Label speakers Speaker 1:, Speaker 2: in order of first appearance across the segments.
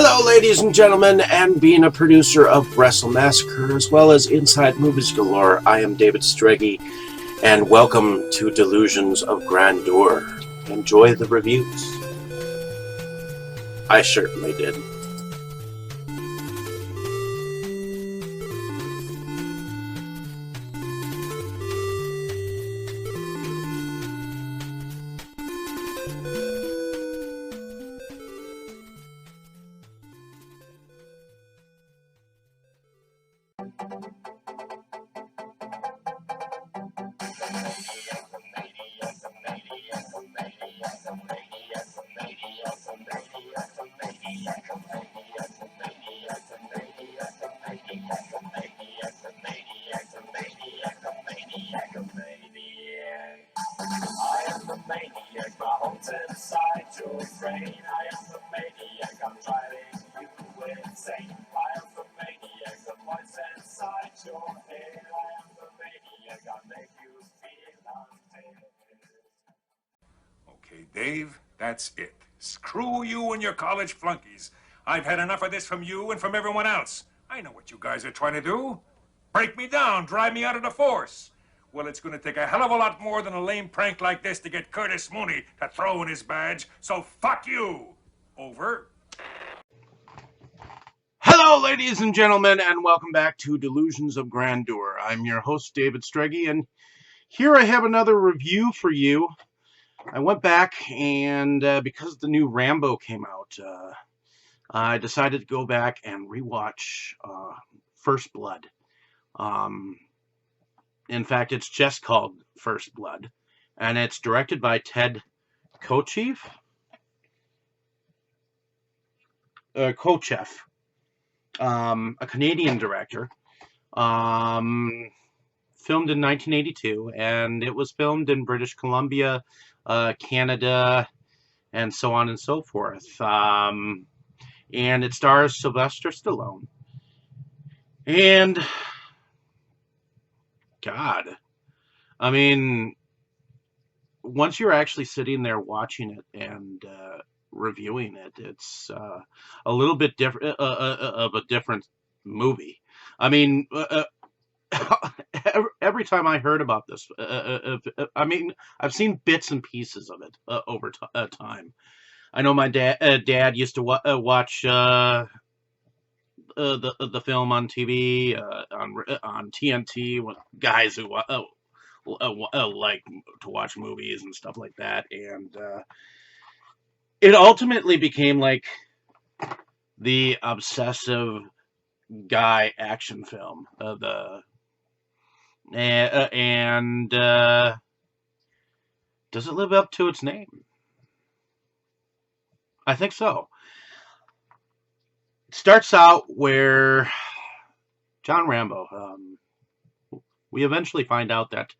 Speaker 1: Hello, ladies and gentlemen, and being a producer of Wrestle Massacre as well as Inside Movies Galore, I am David Strege, and welcome to Delusions of Grandeur. Enjoy the reviews. I certainly did.
Speaker 2: Okay, Dave, that's it. Screw you and your college flunkies. I've had enough of this from you and from everyone else. I know what you guys are trying to do. Break me down, drive me out of the force. Well, it's going to take a hell of a lot more than a lame prank like this to get Curtis Mooney to throw in his badge, so fuck you. Over.
Speaker 1: Hello, ladies and gentlemen, and welcome back to Delusions of Grandeur. I'm your host, David Strege, and here I have another review for you. I went back, and because the new Rambo came out, I decided to go back and rewatch First Blood. In fact, it's just called First Blood, and it's directed by Ted Kotcheff. Kotcheff, a Canadian director. Filmed in 1982, and it was filmed in British Columbia, Canada, and so on and so forth. And it stars Sylvester Stallone. And God, I mean, once you're actually sitting there watching it and reviewing it, it's a little bit different of a different movie. I mean, every time I heard about this, I mean, I've seen bits and pieces of it over time. I know my dad used to watch the film on TV, on TNT, with guys who like to watch movies and stuff like that, and it ultimately became like the obsessive guy action film. And does it live up to its name? I think so. It starts out where John Rambo, we eventually find out that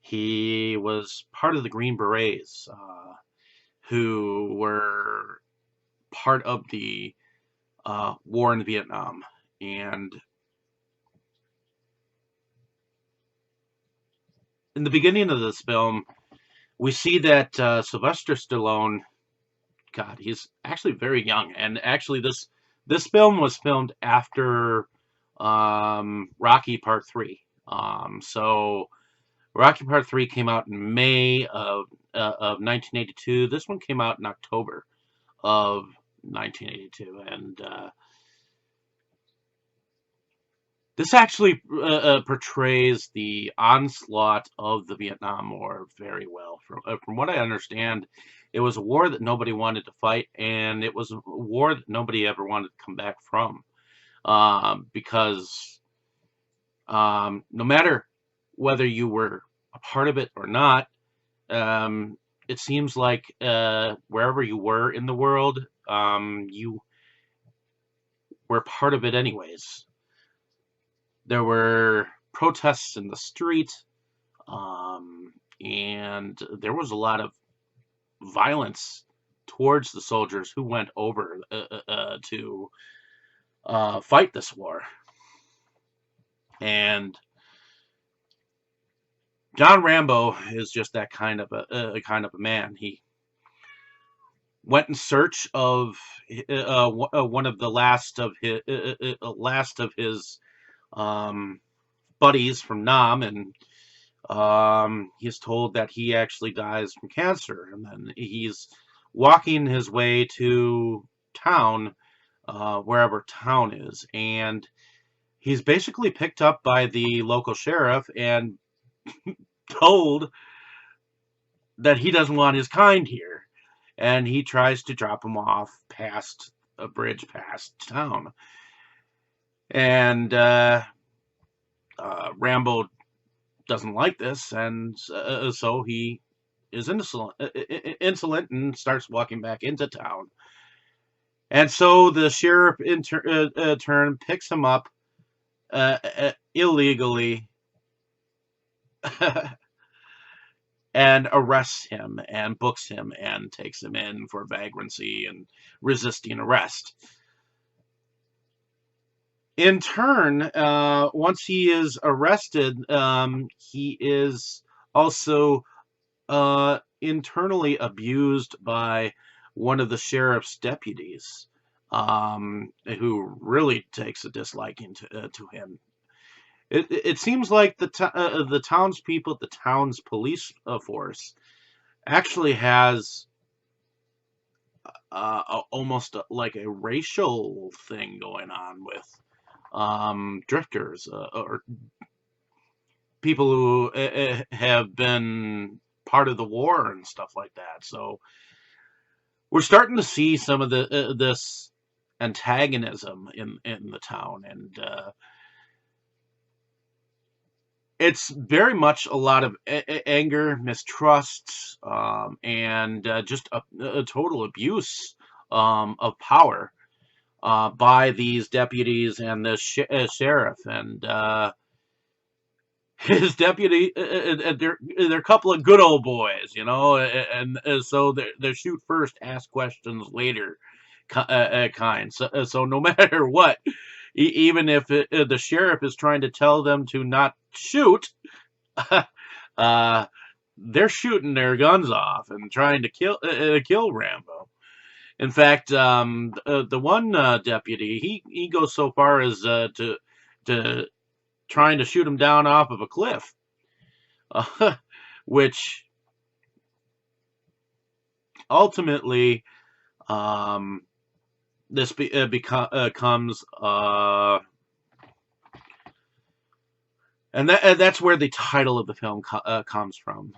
Speaker 1: he was part of the Green Berets, who were part of the war in Vietnam. And in the beginning of this film, we see that Sylvester Stallone, God, he's actually very young. And actually, this film was filmed after Rocky Part 3. So Rocky Part 3 came out in May of 1982. This one came out in October of 1982. And this actually portrays the onslaught of the Vietnam War very well. From what I understand, it was a war that nobody wanted to fight, and it was a war that nobody ever wanted to come back from. Because no matter whether you were a part of it or not, it seems like wherever you were in the world, you were part of it anyways. There were protests in the street, and there was a lot of violence towards the soldiers who went over to fight this war. And John Rambo is just that kind of a man. went in search of one of the last of his um, buddies from Nam, and he's told that he actually dies from cancer, and then he's walking his way to town, wherever town is, and he's basically picked up by the local sheriff and told that he doesn't want his kind here, and he tries to drop him off past a bridge past town, and Rambo doesn't like this, and so he is insolent and starts walking back into town. And so the sheriff in turn picks him up illegally and arrests him and books him and takes him in for vagrancy and resisting arrest. In turn, once he is arrested, he is also internally abused by one of the sheriff's deputies, who really takes a disliking to him. It seems like the townspeople, the town's police force, actually has almost like a racial thing going on with drifters, or people who have been part of the war and stuff like that. So we're starting to see some of this antagonism in the town, and it's very much a lot of anger, mistrust, and just a total abuse of power by these deputies and the sheriff. And his deputy, they're a couple of good old boys, you know, and so they're shoot first, ask questions later kind. So no matter what, even if the sheriff is trying to tell them to not shoot, they're shooting their guns off and trying to kill Rambo. In fact, the one deputy, he goes so far as to trying to shoot him down off of a cliff, which ultimately this becomes and that's where the title of the film comes from.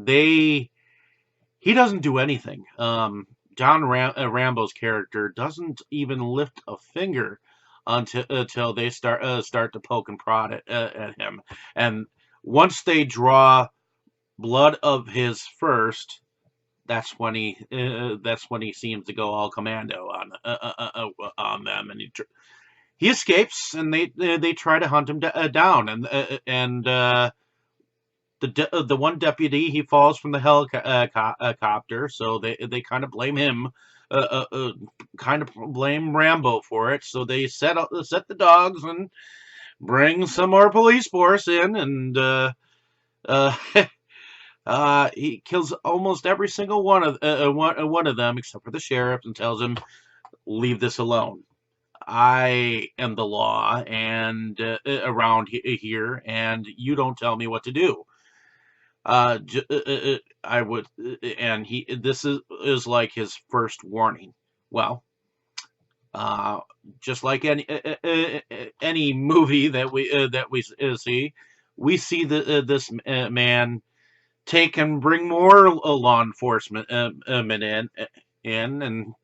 Speaker 1: He doesn't do anything. John Rambo's character doesn't even lift a finger until they start to poke and prod at him. And once they draw blood of his first, that's when he seems to go all commando on them, and he escapes, and they try to hunt him down, and the one deputy, he falls from the helicopter, so they kind of blame him, kind of blame Rambo for it. So they set the dogs and bring some more police force in, and he kills almost every single one of them except for the sheriff, and tells him, "Leave this alone. I am the law and around here, and you don't tell me what to do." I would, and this is like his first warning. Well, just like any movie that we see, we see this man take and bring more law enforcement in and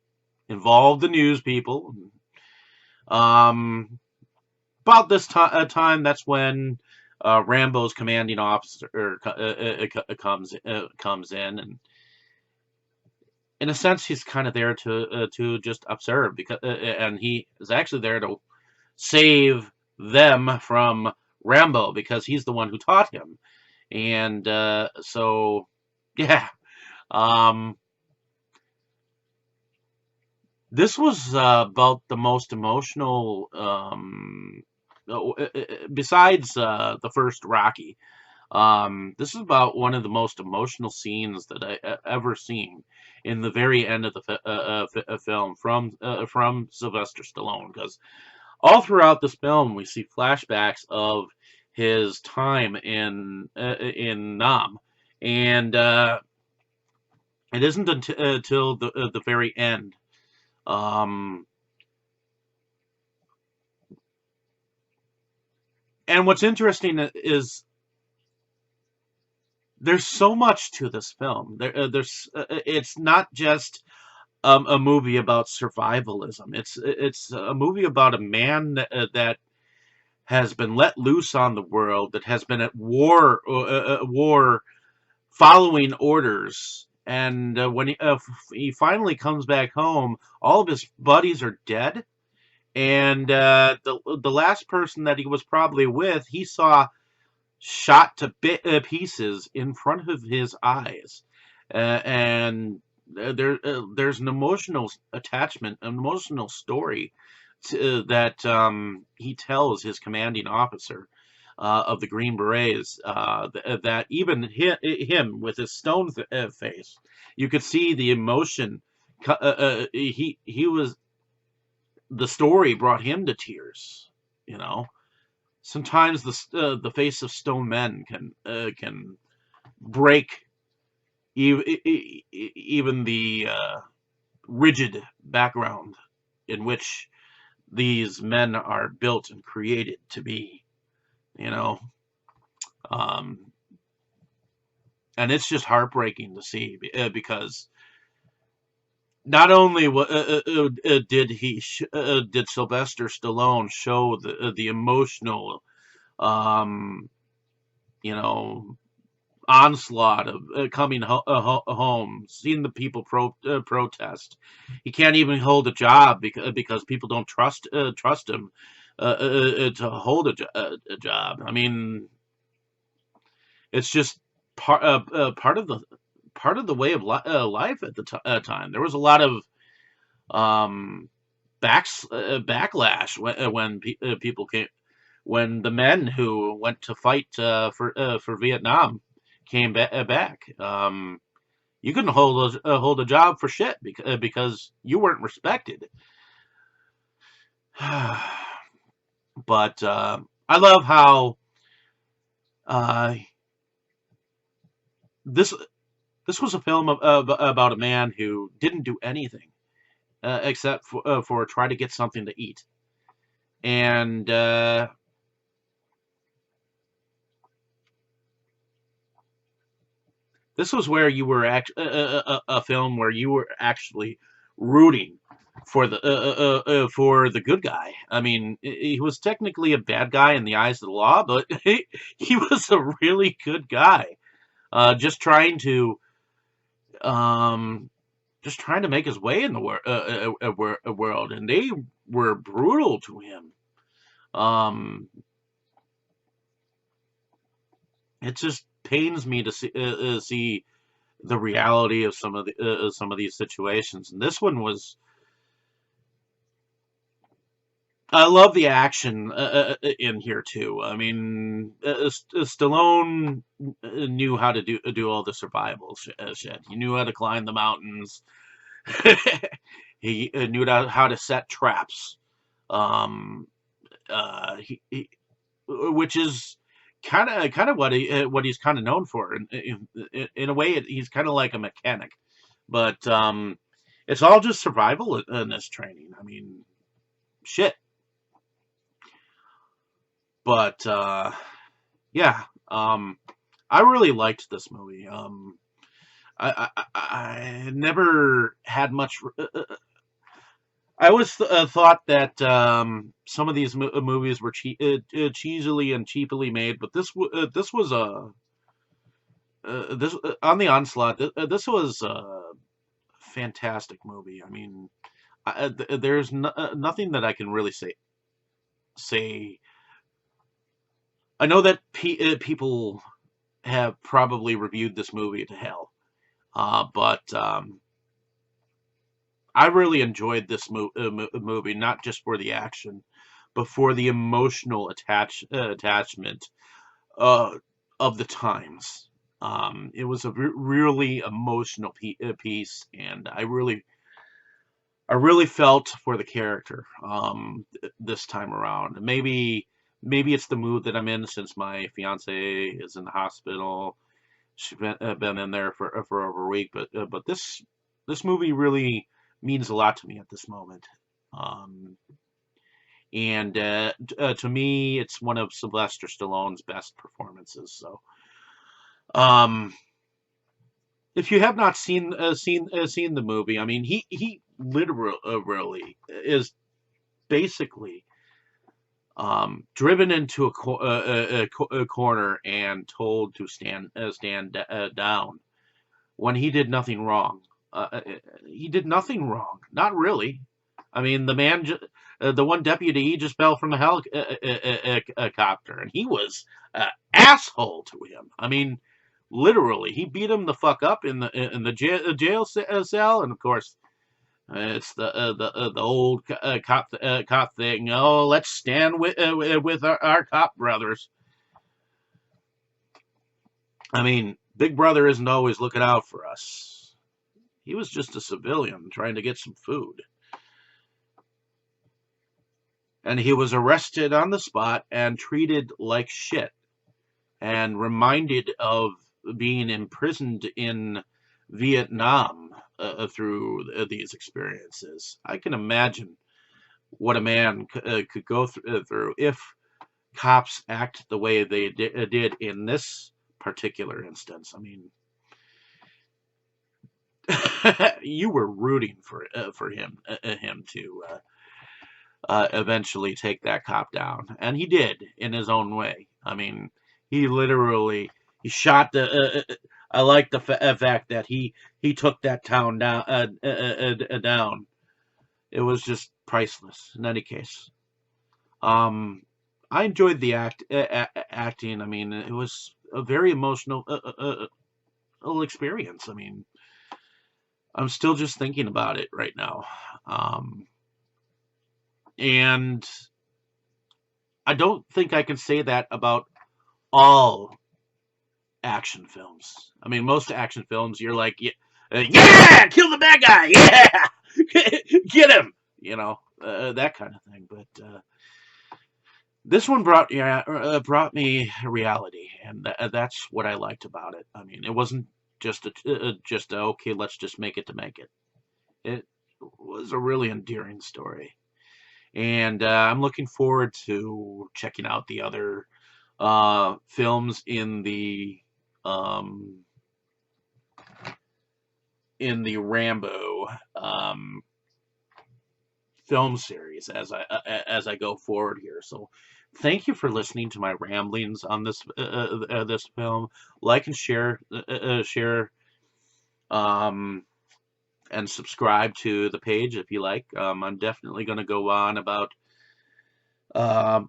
Speaker 1: involve the news people. About this time, that's when Rambo's commanding officer comes in, and in a sense, he's kind of there to just observe, because and he is actually there to save them from Rambo, because he's the one who taught him. And so, yeah, this was about the most emotional, besides the first Rocky. This is about one of the most emotional scenes that I ever seen in the very end of the film from Sylvester Stallone, because all throughout this film we see flashbacks of his time in Nam, and it isn't until the very end. Um, and what's interesting is there's so much to this film. It's not just a movie about survivalism. It's a movie about a man that has been let loose on the world, that has been at war, following orders. And when he finally comes back home, all of his buddies are dead, and the last person that he was probably with, he saw shot to pieces in front of his eyes, and there's an emotional attachment, an emotional story that he tells his commanding officer of the Green Berets, that even him with his stone face, you could see the emotion. He was, the story brought him to tears. You know, sometimes the face of stone men can break even the rigid background in which these men are built and created to be. You know, um, and it's just heartbreaking to see, because not only did Sylvester Stallone show the emotional, um, you know, onslaught of coming home, seeing the people protest. He can't even hold a job because people don't trust him to hold a job. I mean, it's just part part of the way of life at the time. There was a lot of um, backlash when people came, when the men who went to fight for Vietnam came back. You couldn't hold a job for shit because you weren't respected. But I love how uh, this this was a film about a man who didn't do anything except for try to get something to eat, and this was where you were a film where you were actually rooting for the good guy. I mean, he was technically a bad guy in the eyes of the law, but he was a really good guy, just trying to um, make his way in the world, and they were brutal to him. Um, it just pains me to see the reality of some of these situations. And this one was, I love the action in here too. I mean, Stallone knew how to do all the survival shit. He knew how to climb the mountains. He knew how to set traps. Um, which is kind of what he's kind of known for. In a way, he's kind of like a mechanic, but it's all just survival in this training. I mean, shit. But yeah, I really liked this movie. I never had much. I always thought that some of these movies were cheesily and cheaply made, but this was a this on the onslaught. This was a fantastic movie. I mean, there's nothing that I can really say. I know that people have probably reviewed this movie to hell, but I really enjoyed this movie, not just for the action, but for the emotional attachment uh, of the times. It was a really emotional piece, and I really felt for the character this time around. Maybe it's the mood that I'm in since my fiance is in the hospital. She's been in there for over a week, but this movie really means a lot to me at this moment. Um, and to me, it's one of Sylvester Stallone's best performances. So, um, if you have not seen the movie, I mean, he literally really is basically driven into a corner and told to stand down when he did nothing wrong. He did nothing wrong, not really. I mean, the one deputy, he just fell from a helicopter, and he was an asshole to him. I mean, literally, he beat him the fuck up in the jail cell, and of course, it's the old cop thing. Oh, let's stand with our cop brothers. I mean, Big Brother isn't always looking out for us. He was just a civilian trying to get some food. And he was arrested on the spot and treated like shit, and reminded of being imprisoned in Vietnam through these experiences. I can imagine what a man could go through if cops act the way they did in this particular instance. I mean, you were rooting for him to eventually take that cop down, and he did in his own way. I mean, he literally he shot the. I like the fact that he took that town down. Down. It was just priceless. In any case, I enjoyed the acting. I mean, it was a very emotional experience. I mean, I'm still just thinking about it right now. And I don't think I can say that about all action films. I mean, most action films, you're like, yeah, kill the bad guy, yeah, get him, that kind of thing. But this one brought me reality, and that's what I liked about it. I mean, it wasn't just okay, let's just make it to make it. It was a really endearing story. And I'm looking forward to checking out the other films um, in the Rambo film series as I go forward here. So, thank you for listening to my ramblings on this film. Like and share, and subscribe to the page if you like. I'm definitely going to go on about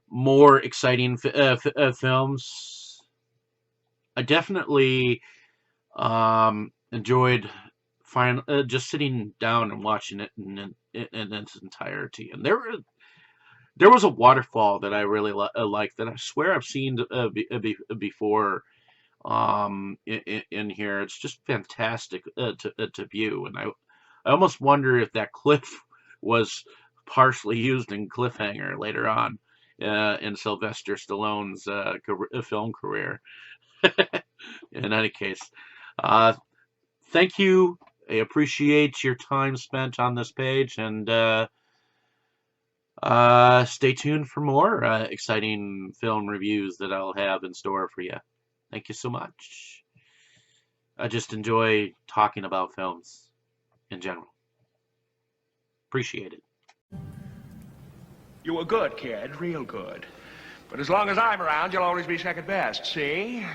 Speaker 1: more exciting films. I definitely enjoyed just sitting down and watching it in its entirety. And there was a waterfall that I really liked that I swear I've seen before in here. It's just fantastic to view, and I almost wonder if that cliff was partially used in Cliffhanger later on in Sylvester Stallone's film career. In any case, thank you. I appreciate your time spent on this page, and stay tuned for more exciting film reviews that I'll have in store for you. Thank you so much. I just enjoy talking about films in general. Appreciate it.
Speaker 3: You were good, kid, real good. But as long as I'm around, you'll always be second best, see?